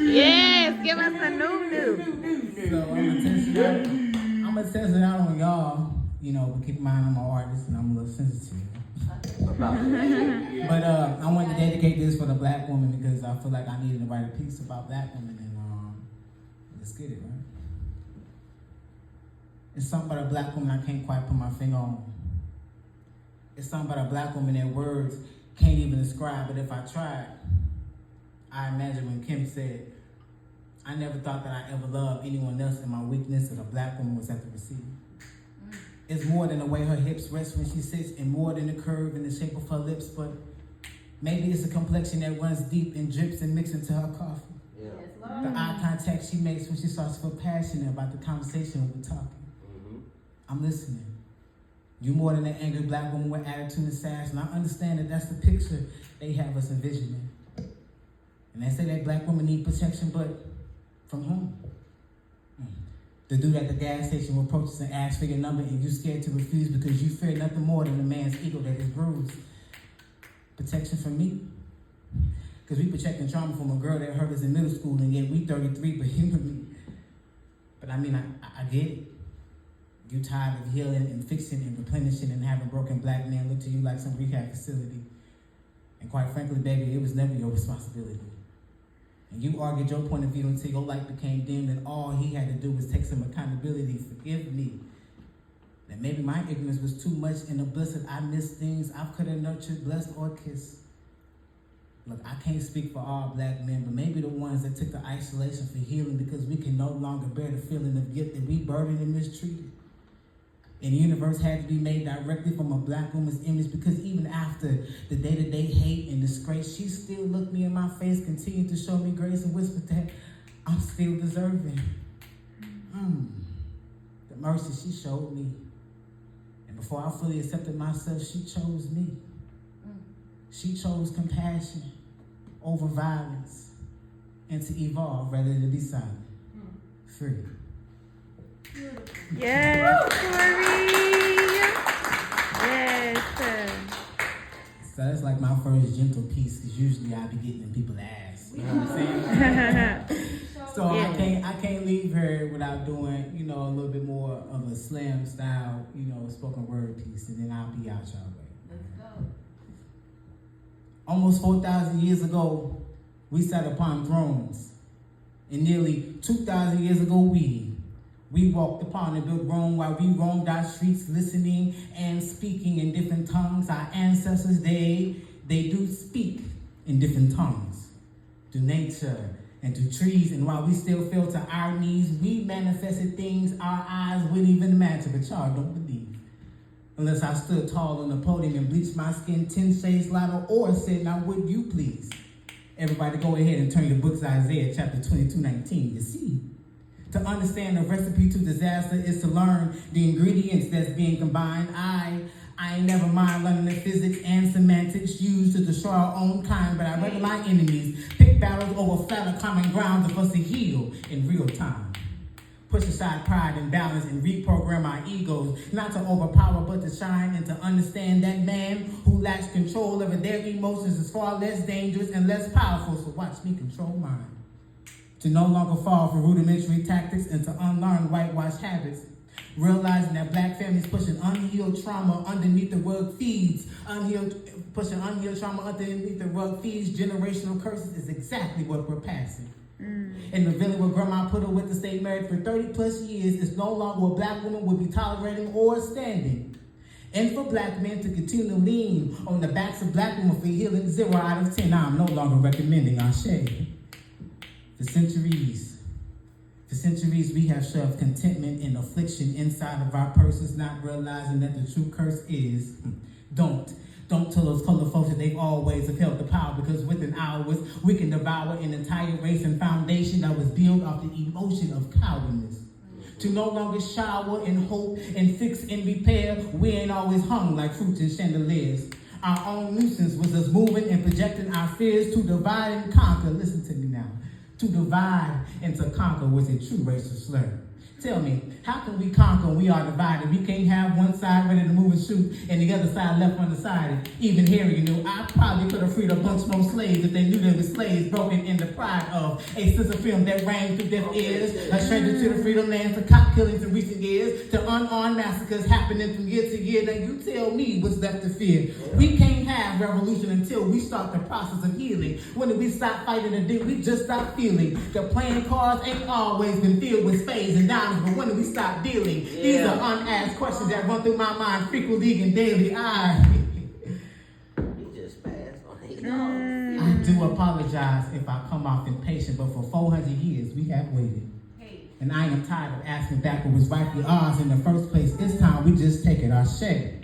Yes, give us a new. So I'm gonna test it out on y'all, but keep in mind I'm an artist and I'm a little sensitive. But I wanted to dedicate this for the black woman because I feel like I needed to write a piece about black women and let's get it, right? It's something about a black woman I can't quite put my finger on. It's something about a black woman that words can't even describe, but if I tried, I imagine when Kim said, I never thought that I ever loved anyone else and my weakness as a black woman was at the receiver. It's more than the way her hips rest when she sits and more than the curve and the shape of her lips, but maybe it's a complexion that runs deep and drips and mixes into her coffee. Yeah. The eye contact she makes when she starts to feel passionate about the conversation we're talking. Mm-hmm. I'm listening. You more than an angry black woman with attitude and sass, and I understand that that's the picture they have us envisioning. And they say that black women need protection, but from whom? The dude at the gas station will approach us and ask for your number, and you scared to refuse because you fear nothing more than a man's ego that is bruised. Protection from me? Because we projecting trauma from a girl that hurt us in middle school, and yet we 33, but human me. But I mean, I get it. You tired of healing and fixing and replenishing and having broken black men look to you like some rehab facility. And quite frankly, baby, it was never your responsibility. And you argued your point of view until your light became dim, and all he had to do was take some accountability. Forgive me. That maybe my ignorance was too much, and the bliss that I missed things I could have nurtured, blessed, or kissed. Look, I can't speak for all black men, but maybe the ones that took the isolation for healing because we can no longer bear the feeling of guilt that we burdened and mistreated. And the universe had to be made directly from a black woman's image because even after the day-to-day hate and disgrace, she still looked me in my face, continued to show me grace and whispered that I'm still deserving. The mercy she showed me. And before I fully accepted myself, she chose me. She chose compassion over violence and to evolve rather than to be silent. Free. Yes, Corey. Yes. So that's like my first gentle piece, because usually I be getting in people's ass. You know what I'm saying? So yeah. I can't leave her without doing, a little bit more of a slam style, spoken word piece, and then I'll be out y'all way. Let's go. Almost 4,000 years ago, we sat upon thrones. And nearly 2,000 years ago, we walked upon and built Rome while we roamed our streets listening and speaking in different tongues. Our ancestors, they do speak in different tongues. Through nature and through trees. And while we still fell to our knees, we manifested things our eyes wouldn't even imagine, but y'all don't believe. Unless I stood tall on the podium and bleached my skin 10 shades lighter or said, now would you please? Everybody go ahead and turn your books to Isaiah chapter 22:19. You see? To understand the recipe to disaster is to learn the ingredients that's being combined. I ain't never mind learning the physics and semantics used to destroy our own kind, but I rather my enemies pick battles over flatter common ground for us to heal in real time. Push aside pride and balance and reprogram our egos, not to overpower but to shine, and to understand that man who lacks control over their emotions is far less dangerous and less powerful, so watch me control mine. To no longer fall for rudimentary tactics and to unlearn whitewashed habits. Realizing that black families pushing unhealed trauma underneath the rug feeds. Pushing unhealed trauma underneath the rug feeds generational curses is exactly what we're passing. And revealing what grandma put her with to stay married for 30 plus years is no longer what black women would be tolerating or standing. And for black men to continue to lean on the backs of black women for healing, 0 out of 10, I'm no longer recommending our shade. For centuries, we have shoved contentment and affliction inside of our purses, not realizing that the true curse is, don't tell those colored folks that they've always held the power, because within hours, we can devour an entire race and foundation that was built off the emotion of cowardness. To no longer shower in hope and fix and repair, we ain't always hung like fruits and chandeliers. Our own nuisance was us moving and projecting our fears to divide and conquer. Listen to me now. To divide and to conquer was a true racial slur. Tell me, how can we conquer when we are divided? We can't have one side ready to move and shoot and the other side left undecided. Even here, you know, I probably could have freed a bunch more slaves if they knew they were slaves, broken in the pride of a sense of film that rang through deaf ears. A stranger to the freedom lands, to cop killings in recent years, to unarmed massacres happening from year to year. Now you tell me what's left to fear. We can't have revolution until we start the process of healing. When did we stop fighting the dick? We just stop feeling. The playing cards ain't always been filled with spades and diamonds. But when do we stop dealing? Yeah. These are unasked questions that run through my mind frequently and daily. You just passed on it. I do apologize if I come off impatient, but for 400 years we have waited. And I am tired of asking back what was rightfully ours in the first place. It's time we just take it our share.